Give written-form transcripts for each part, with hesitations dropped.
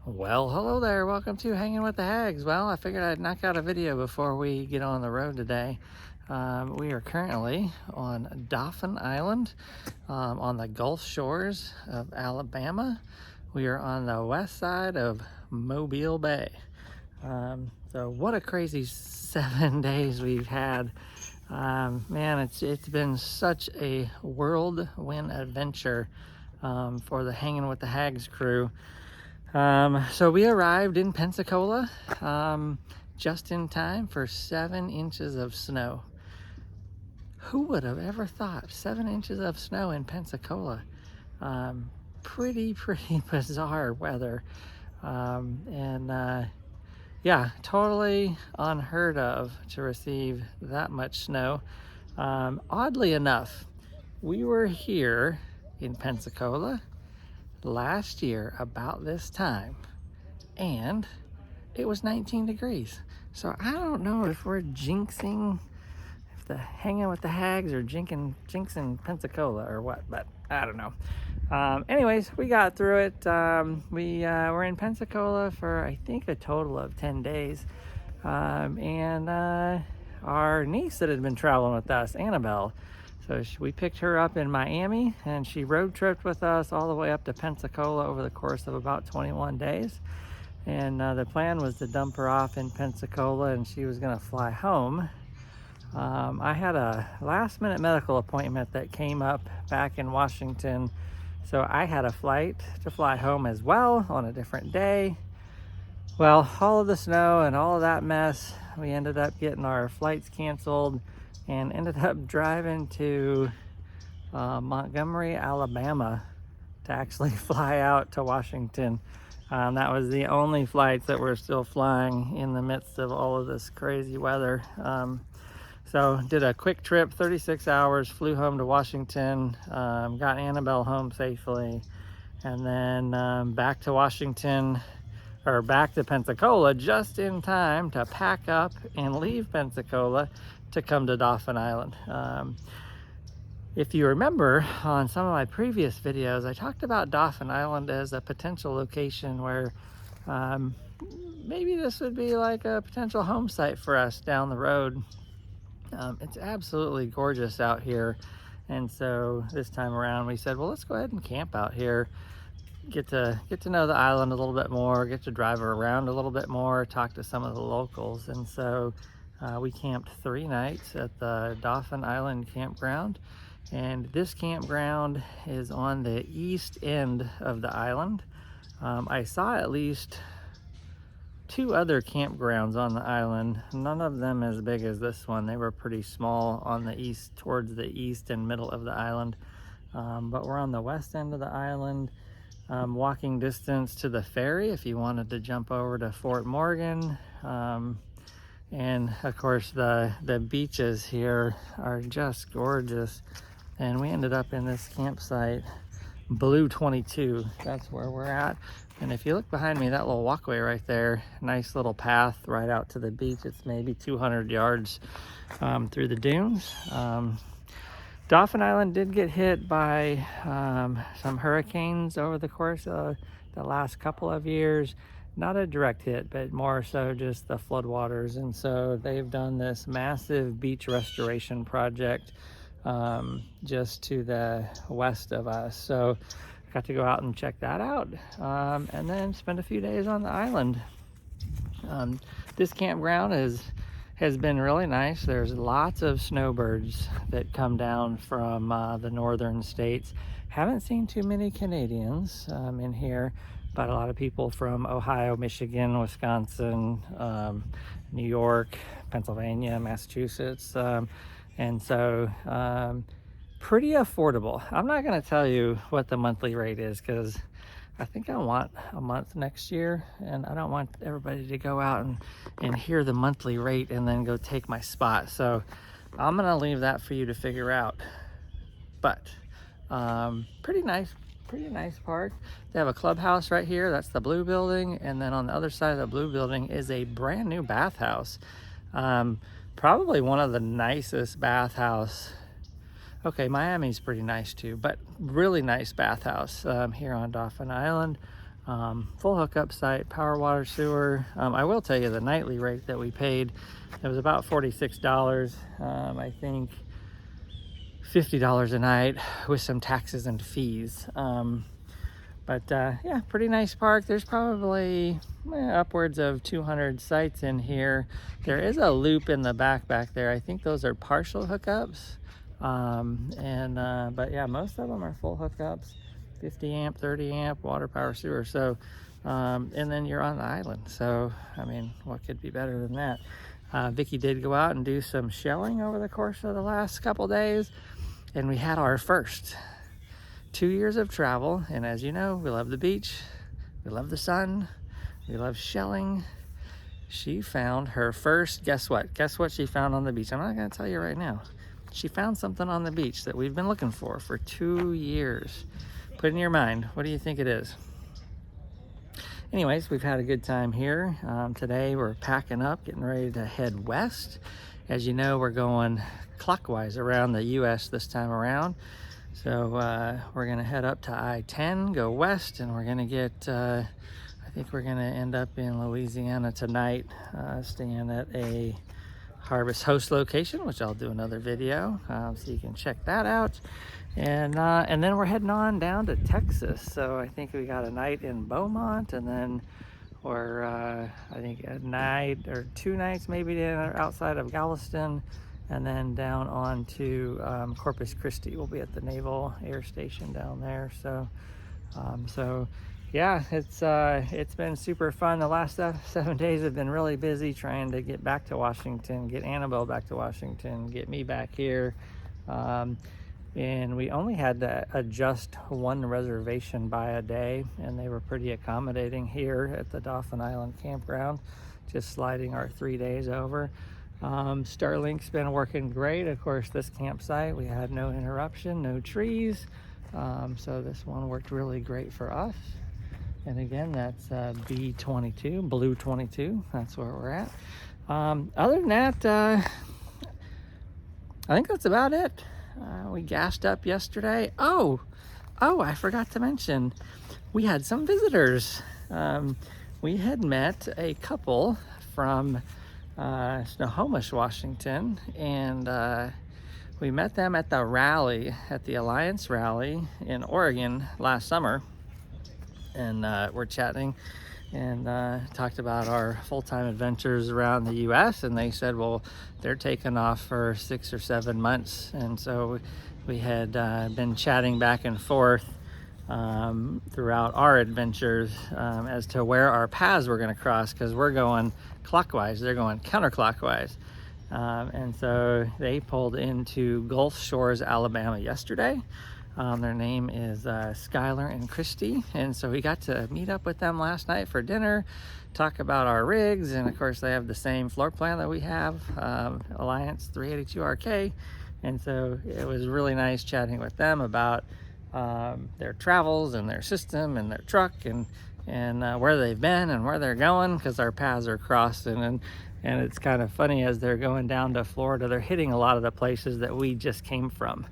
Well, hello there. Welcome to Hanging with the Hags. Well, I figured I'd knock out a video before we get on the road today. We are currently on Dauphin Island on the Gulf shores of Alabama. We are on the west side of Mobile Bay. So what a crazy 7 days we've had. Man, it's been such a whirlwind adventure for the Hanging with the Hags crew. So we arrived in Pensacola just in time for 7 inches of snow. Who would have ever thought 7 inches of snow in Pensacola? Pretty bizarre weather. Yeah, totally unheard of to receive that much snow. Oddly enough, we were here in Pensacola last year about this time and it was 19 degrees. So I don't know if we're jinxing, if the Hanging with the Hags are jinxing Pensacola or what, but I don't know. Anyways, we got through it. We were in Pensacola for I think a total of 10 days. And our niece that had been traveling with us, Annabelle, so we picked her up in Miami and she road tripped with us all the way up to Pensacola over the course of about 21 days. And the plan was to dump her off in Pensacola and she was gonna fly home. I had a last minute medical appointment that came up back in Washington. So I had a flight to fly home as well on a different day. Well, all of the snow and all of that mess, we ended up getting our flights canceled and ended up driving to Montgomery, Alabama to actually fly out to Washington. That was the only flights that were still flying in the midst of all of this crazy weather. So did a quick trip, 36 hours, flew home to Washington, got Annabelle home safely, and then back to Washington, or back to Pensacola just in time to pack up and leave Pensacola to come to Dolphin Island. If you remember on some of my previous videos, I talked about Dauphin Island as a potential location where maybe this would be like a potential home site for us down the road. It's absolutely gorgeous out here. And so this time around we said, well, let's go ahead and camp out here. Get to know the island a little bit more, get to drive around a little bit more, talk to some of the locals. And so we camped 3 nights at the Dolphin Island campground. And this campground is on the east end of the island. I saw at least 2 other campgrounds on the island, none of them as big as this one. They were pretty small on the east, towards the east and middle of the island. But we're on the west end of the island, walking distance to the ferry if you wanted to jump over to Fort Morgan. And of course the beaches here are just gorgeous. And we ended up in this campsite, Blue 22, that's where we're at. And if you look behind me, that little walkway right there, nice little path right out to the beach. It's maybe 200 yards through the dunes. Dauphin Island did get hit by some hurricanes over the course of the last couple of years. Not a direct hit, but more so just the floodwaters. And so they've done this massive beach restoration project just to the west of us. So got to go out and check that out, and then spend a few days on the island. This campground has been really nice. There's lots of snowbirds that come down from the northern states. Haven't seen too many Canadians in here, but a lot of people from Ohio, Michigan, Wisconsin, New York, Pennsylvania, Massachusetts, and so pretty affordable. I'm not going to tell you what the monthly rate is because I think I want a month next year, and I don't want everybody to go out and hear the monthly rate and then go take my spot. So I'm going to leave that for you to figure out. But pretty nice park. They have a clubhouse right here. That's the blue building. And then on the other side of the blue building is a brand new bathhouse. Probably one of the nicest bathhouse. Okay, Miami's pretty nice too, but really nice bathhouse here on Dauphin Island. Full hookup site, power, water, sewer. I will tell you the nightly rate that we paid, it was about $46. I think $50 a night with some taxes and fees. Yeah, pretty nice park. There's probably upwards of 200 sites in here. There is a loop in the back there. I think those are partial hookups. But yeah, most of them are full hookups, 50 amp, 30 amp, water, power, sewer. So, and then you're on the island. So, I mean, what could be better than that? Vicky did go out and do some shelling over the course of the last couple days, and we had our first 2 years of travel. And as you know, we love the beach, we love the sun, we love shelling. She found her first, guess what she found on the beach? I'm not gonna tell you right now. She found something on the beach that we've been looking for 2 years. Put it in your mind, what do you think it is? Anyways, we've had a good time here. Today we're packing up, getting ready to head west. As you know, we're going clockwise around the US this time around. So we're gonna head up to I-10, go west, and we're gonna get, I think we're gonna end up in Louisiana tonight, staying at a Harvest Host location, which I'll do another video, so you can check that out. And then we're heading on down to Texas. So I think we got a night in Beaumont, and then we're, I think a night or 2 nights maybe outside of Galveston, and then down on to Corpus Christi. We'll be at the Naval Air Station down there. So, yeah, it's been super fun. The last 7 days have been really busy trying to get back to Washington, get Annabelle back to Washington, get me back here. And we only had to adjust 1 reservation by a day, and they were pretty accommodating here at the Dolphin Island Campground, just sliding our 3 days over. Starlink's been working great. Of course, this campsite, we had no interruption, no trees. So this one worked really great for us. And again, that's B22, Blue 22. That's where we're at. Other than that, I think that's about it. We gassed up yesterday. Oh, I forgot to mention, we had some visitors. We had met a couple from Snohomish, Washington, and we met them at the rally, at the Alliance rally in Oregon last summer. And we're chatting and talked about our full-time adventures around the US, and they said, well, they're taking off for 6 or 7 months. And so we had been chatting back and forth throughout our adventures as to where our paths were going to cross, because we're going clockwise, they're going counterclockwise. And so they pulled into Gulf Shores, Alabama yesterday. Their name is Skylar and Christy, and so we got to meet up with them last night for dinner, talk about our rigs, and of course they have the same floor plan that we have, Alliance 382RK, and so it was really nice chatting with them about their travels and their system and their truck, and where they've been and where they're going, because our paths are crossing. And it's kind of funny, as they're going down to Florida, they're hitting a lot of the places that we just came from.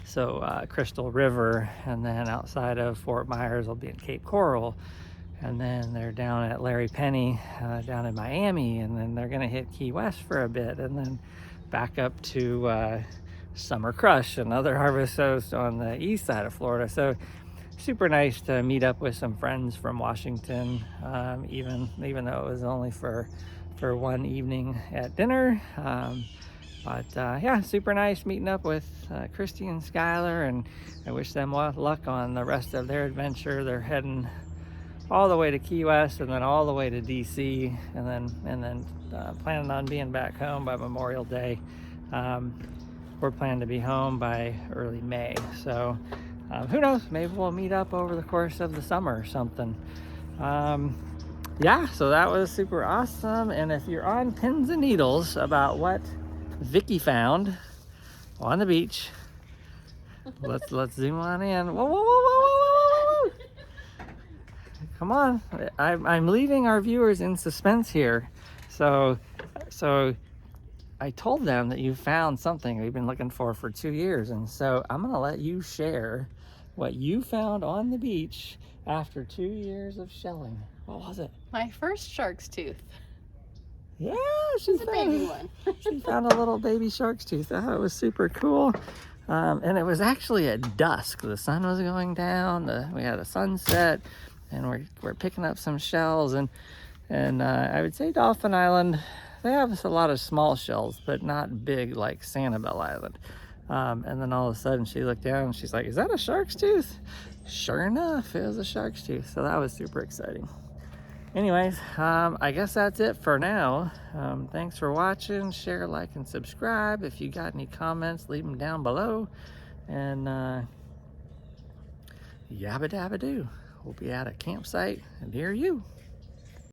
So Crystal River, and then outside of Fort Myers will be in Cape Coral, and then they're down at Larry Penny down in Miami, and then they're gonna hit Key West for a bit, and then back up to Summer Crush, another Harvest Host on the east side of Florida. So super nice to meet up with some friends from Washington, even though it was only for 1 evening at dinner. Yeah, super nice meeting up with Christy and Skylar, and I wish them luck on the rest of their adventure. They're heading all the way to Key West, and then all the way to DC, and then planning on being back home by Memorial Day. We're planning to be home by early May, so who knows, maybe we'll meet up over the course of the summer or something. Yeah, so that was super awesome. And if you're on pins and needles about what Vicky found on the beach, let's zoom on in. Whoa, whoa, whoa, whoa, whoa, whoa, whoa. Come on, I'm leaving our viewers in suspense here. So I told them that you found something we've been looking for 2 years, and so I'm gonna let you share what you found on the beach after 2 years of shelling. What was it? My first shark's tooth. Yeah, It's a baby one. She found a little baby shark's tooth. Oh, it was super cool. And it was actually at dusk. The sun was going down. We had a sunset, and we're picking up some shells. And I would say Dolphin Island, they have a lot of small shells, but not big like Sanibel Island. And then all of a sudden she looked down and she's like, "Is that a shark's tooth?" Sure enough, it was a shark's tooth. So that was super exciting. Anyways, I guess that's it for now. Thanks for watching. Share, like, and subscribe. If you got any comments, leave them down below. And yabba dabba doo. We'll be at a campsite near you.